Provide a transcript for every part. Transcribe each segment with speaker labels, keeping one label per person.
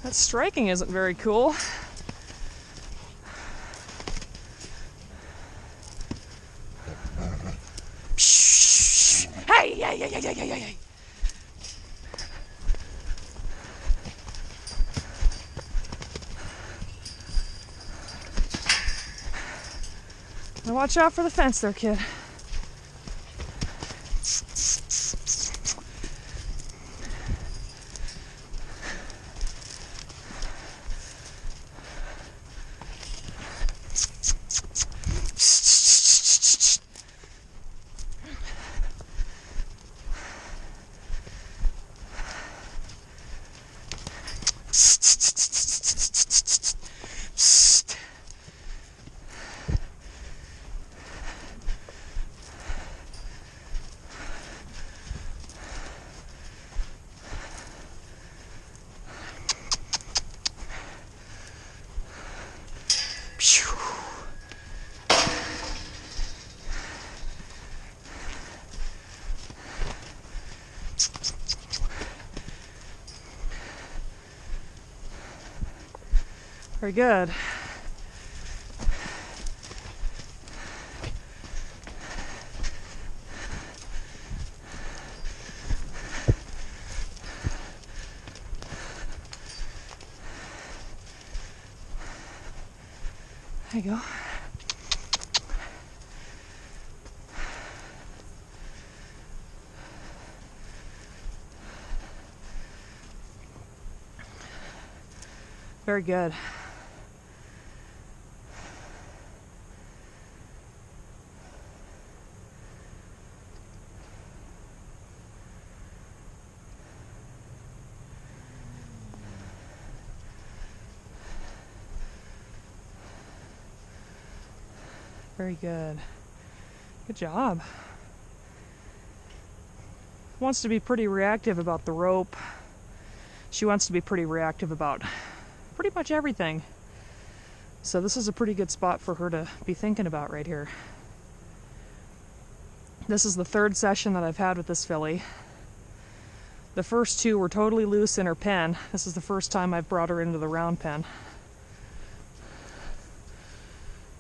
Speaker 1: That striking isn't very cool. Hey, hey, hey, hey, hey, hey, hey. Now watch out for the fence there, kid. Very good. There you go. Very good. Very good. Good job. Wants to be pretty reactive about the rope. She wants to be pretty reactive about pretty much everything. So this is a pretty good spot for her to be thinking about right here. This is the third session that I've had with this filly. The first two were totally loose in her pen. This is the first time I've brought her into the round pen.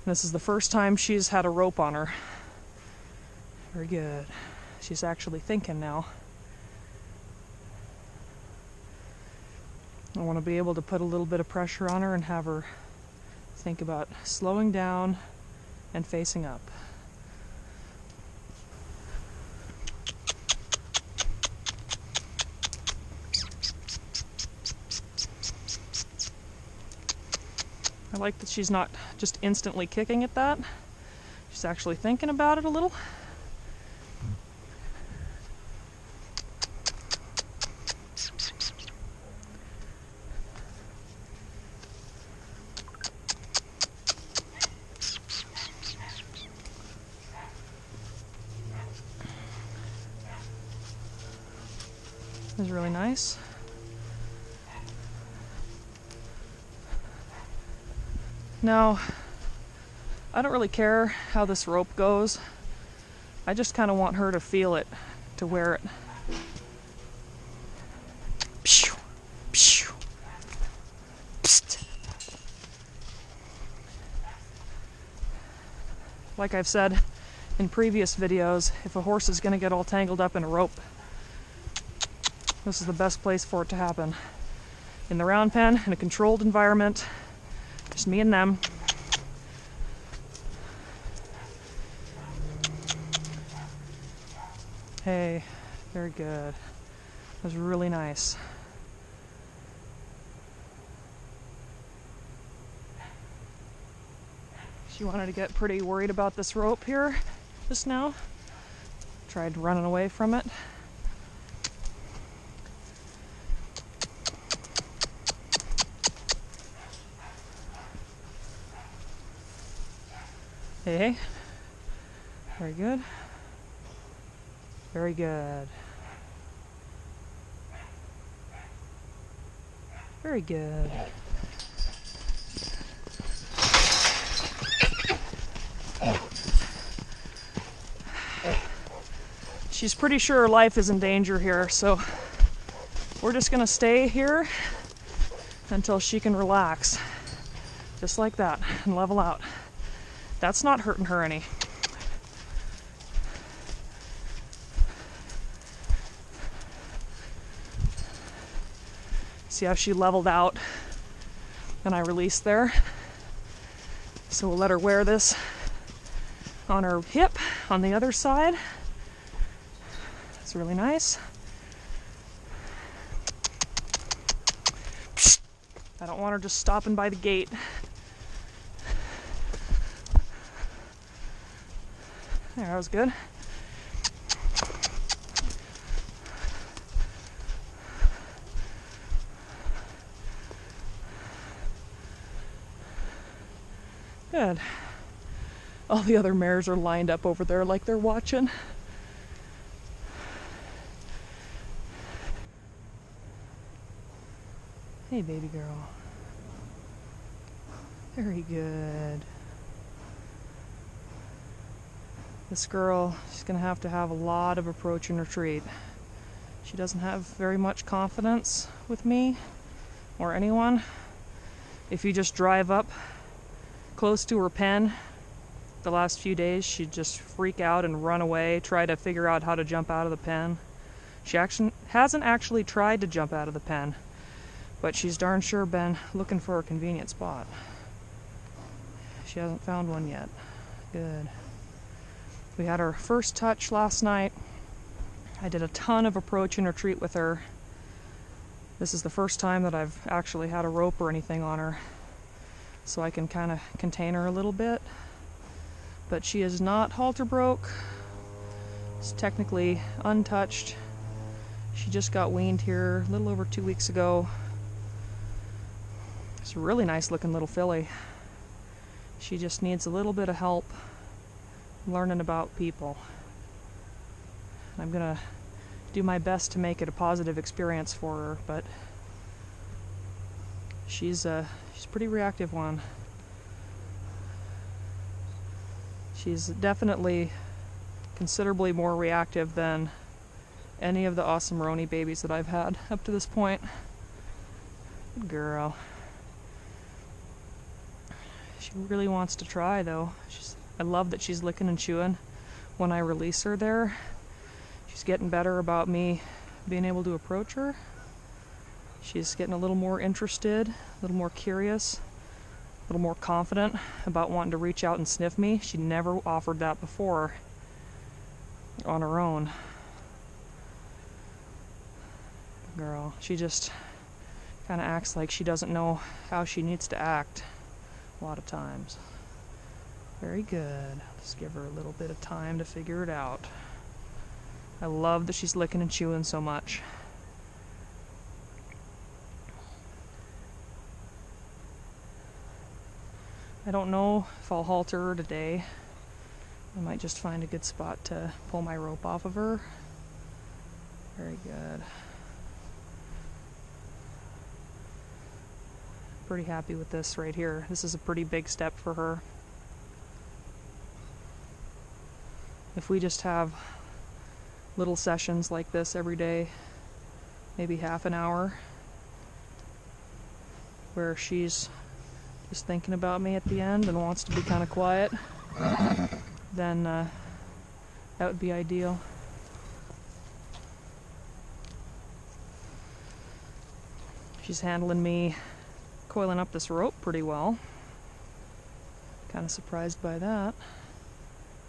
Speaker 1: This is the first time she's had a rope on her. Very good. She's actually thinking now. I want to be able to put a little bit of pressure on her and have her think about slowing down and facing up. I like that she's not just instantly kicking at that. She's actually thinking about it a little. This is really nice. Now, I don't really care how this rope goes. I just kind of want her to feel it, to wear it. Pshh, pshh, psst. Like I've said in previous videos, if a horse is going to get all tangled up in a rope, this is the best place for it to happen. In the round pen, in a controlled environment, just me and them. Hey, very good. That was really nice. She wanted to get pretty worried about this rope here just now. Tried running away from it. Hey, very good. Very good. Very good. She's pretty sure her life is in danger here, so we're just gonna stay here until she can relax. Just like that, and level out. That's not hurting her any. See how she leveled out and I released there? So we'll let her wear this on her hip on the other side. It's really nice. I don't want her just stopping by the gate. There, that was good. Good. All the other mares are lined up over there like they're watching. Hey, baby girl. Very good. This girl, she's going to have a lot of approach and retreat. She doesn't have very much confidence with me or anyone. If you just drive up close to her pen the last few days, she'd just freak out and run away, try to figure out how to jump out of the pen. She hasn't actually tried to jump out of the pen, but she's darn sure been looking for a convenient spot. She hasn't found one yet. Good. We had our first touch last night. I did a ton of approach and retreat with her. This is the first time that I've actually had a rope or anything on her, so I can kind of contain her a little bit. But she is not halter broke. It's technically untouched. She just got weaned here a little over 2 weeks ago. It's a really nice looking little filly. She just needs a little bit of help learning about people. I'm gonna do my best to make it a positive experience for her, but she's a pretty reactive one. She's definitely considerably more reactive than any of the awesome Roanie babies that I've had up to this point. Good girl. She really wants to try, though. I love that she's licking and chewing when I release her there. She's getting better about me being able to approach her. She's getting a little more interested, a little more curious, a little more confident about wanting to reach out and sniff me. She never offered that before on her own. Girl, she just kind of acts like she doesn't know how she needs to act a lot of times. Very good. Just give her a little bit of time to figure it out. I love that she's licking and chewing so much. I don't know if I'll halter her today. I might just find a good spot to pull my rope off of her. Very good. Pretty happy with this right here. This is a pretty big step for her. If we just have little sessions like this every day, maybe half an hour, where she's just thinking about me at the end and wants to be kind of quiet, then that would be ideal. She's handling me coiling up this rope pretty well. Kind of surprised by that.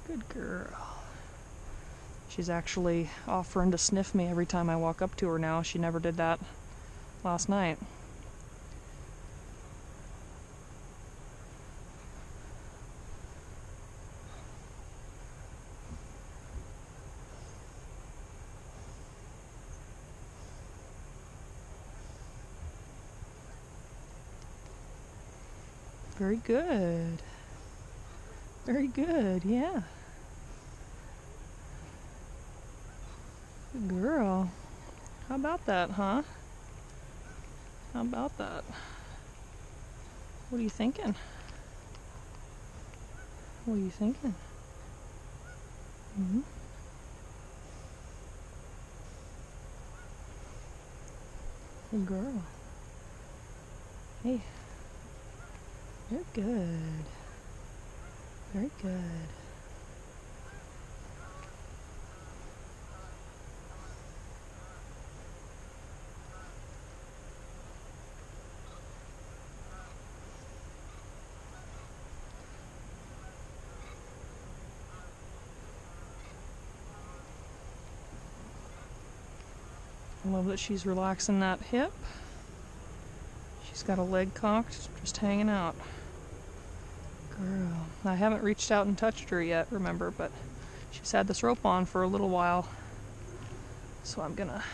Speaker 1: Good girl. She's actually offering to sniff me every time I walk up to her now. She never did that last night. Very good. Very good, yeah. Good girl. How about that, huh? How about that? What are you thinking? What are you thinking? Mm-hmm. Good girl. Hey. You're good. Very good. I love that she's relaxing that hip. She's got a leg cocked, just hanging out. Girl. I haven't reached out and touched her yet, remember, but she's had this rope on for a little while. So I'm gonna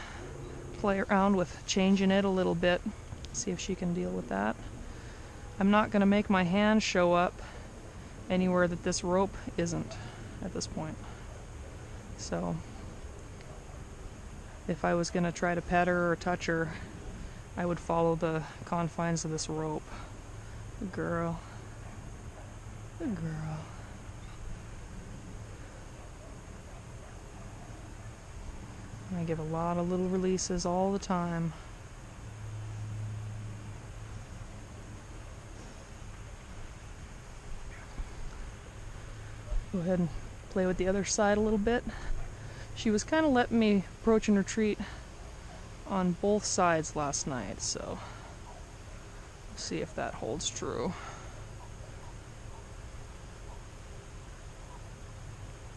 Speaker 1: play around with changing it a little bit, see if she can deal with that. I'm not gonna make my hand show up anywhere that this rope isn't at this point. So if I was gonna try to pet her or touch her, I would follow the confines of this rope. Good girl. Good girl. And I give a lot of little releases all the time. Go ahead and play with the other side a little bit. She was kind of letting me approach and retreat on both sides last night, so we'll see if that holds true.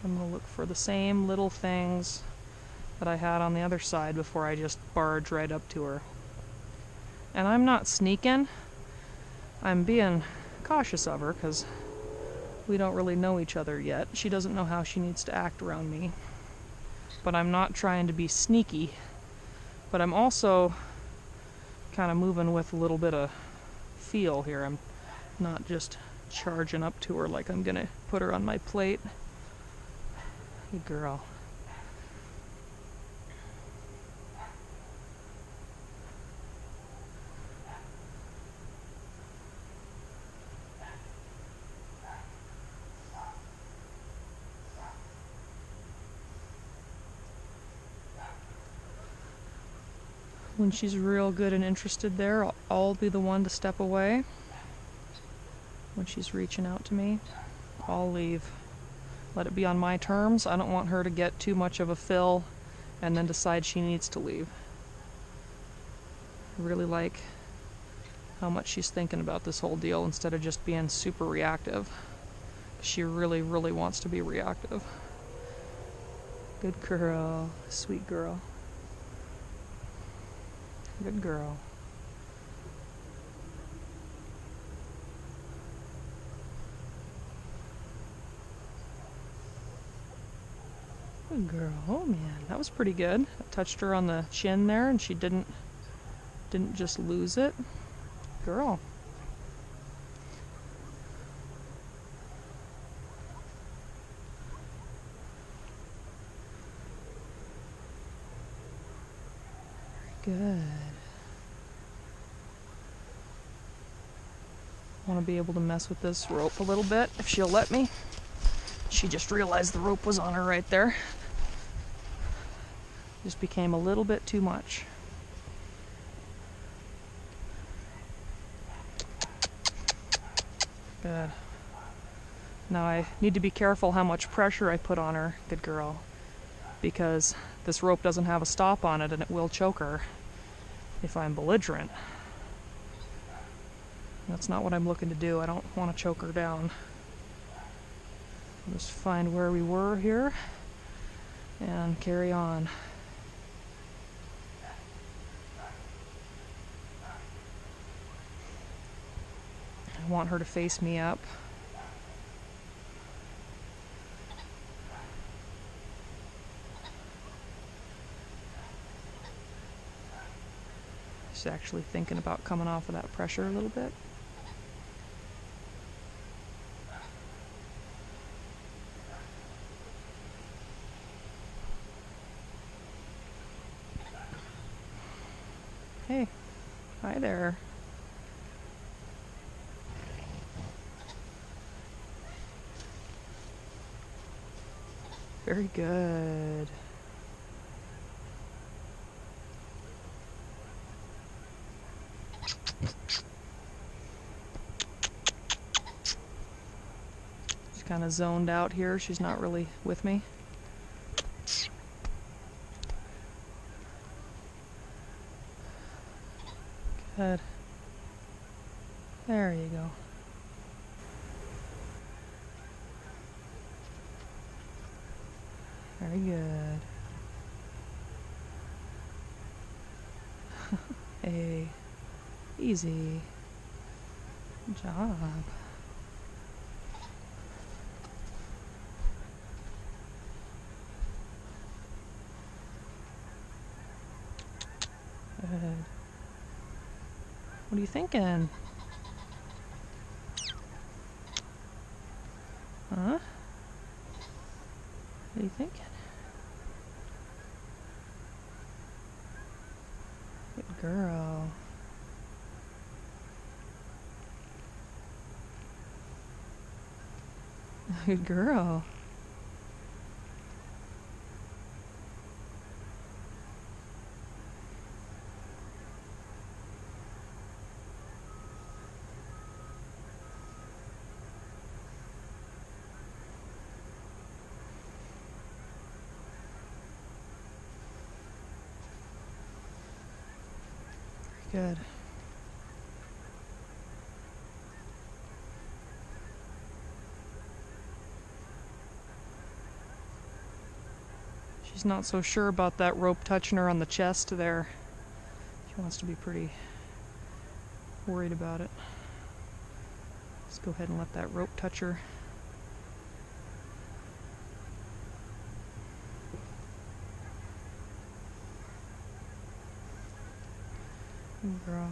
Speaker 1: I'm going to look for the same little things that I had on the other side before I just barge right up to her. And I'm not sneaking. I'm being cautious of her because we don't really know each other yet. She doesn't know how she needs to act around me. But I'm not trying to be sneaky. But I'm also kind of moving with a little bit of feel here. I'm not just charging up to her like I'm going to put her on my plate. Good girl. When she's real good and interested there, I'll be the one to step away. When she's reaching out to me, I'll leave. Let it be on my terms. I don't want her to get too much of a fill and then decide she needs to leave. I really like how much she's thinking about this whole deal instead of just being super reactive. She really, really wants to be reactive. Good girl. Sweet girl. Good girl. Good girl. Oh man, that was pretty good. I touched her on the chin there and she didn't just lose it. Girl. Good. I want to be able to mess with this rope a little bit if she'll let me. She just realized the rope was on her right there. Just became a little bit too much. Good. Now I need to be careful how much pressure I put on her, good girl, because this rope doesn't have a stop on it and it will choke her if I'm belligerent. That's not what I'm looking to do. I don't want to choke her down. Just find where we were here and carry on. I want her to face me up. She's actually thinking about coming off of that pressure a little bit. Hey, hi there. Very good. She's kind of zoned out here. She's not really with me. Good. There you go. Very good. Hey, easy. Good job. Good. What are you thinking? Huh? What are you thinking? Good girl. Good girl. Good. She's not so sure about that rope touching her on the chest there. She wants to be pretty worried about it. Let's go ahead and let that rope touch her. Good girl.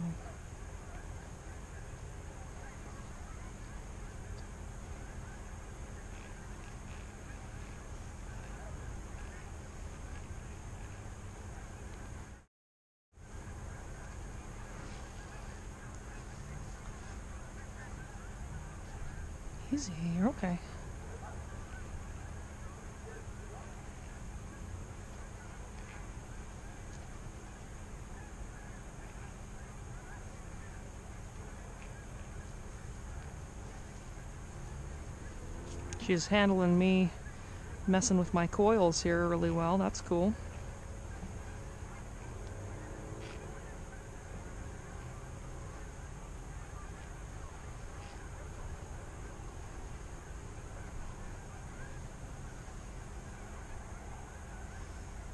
Speaker 1: Easy, you're okay. She's handling me messing with my coils here really well. That's cool.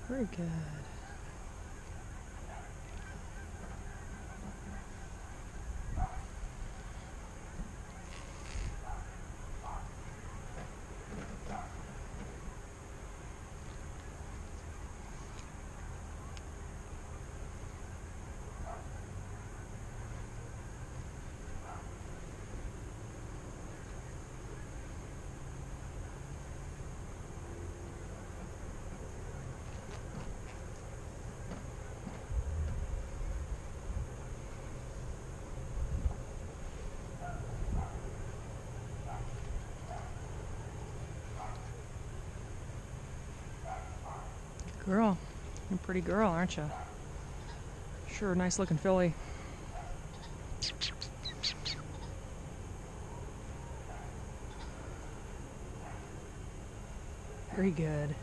Speaker 1: Very good. Girl, you're a pretty girl, aren't you? Sure, nice looking filly. Very good.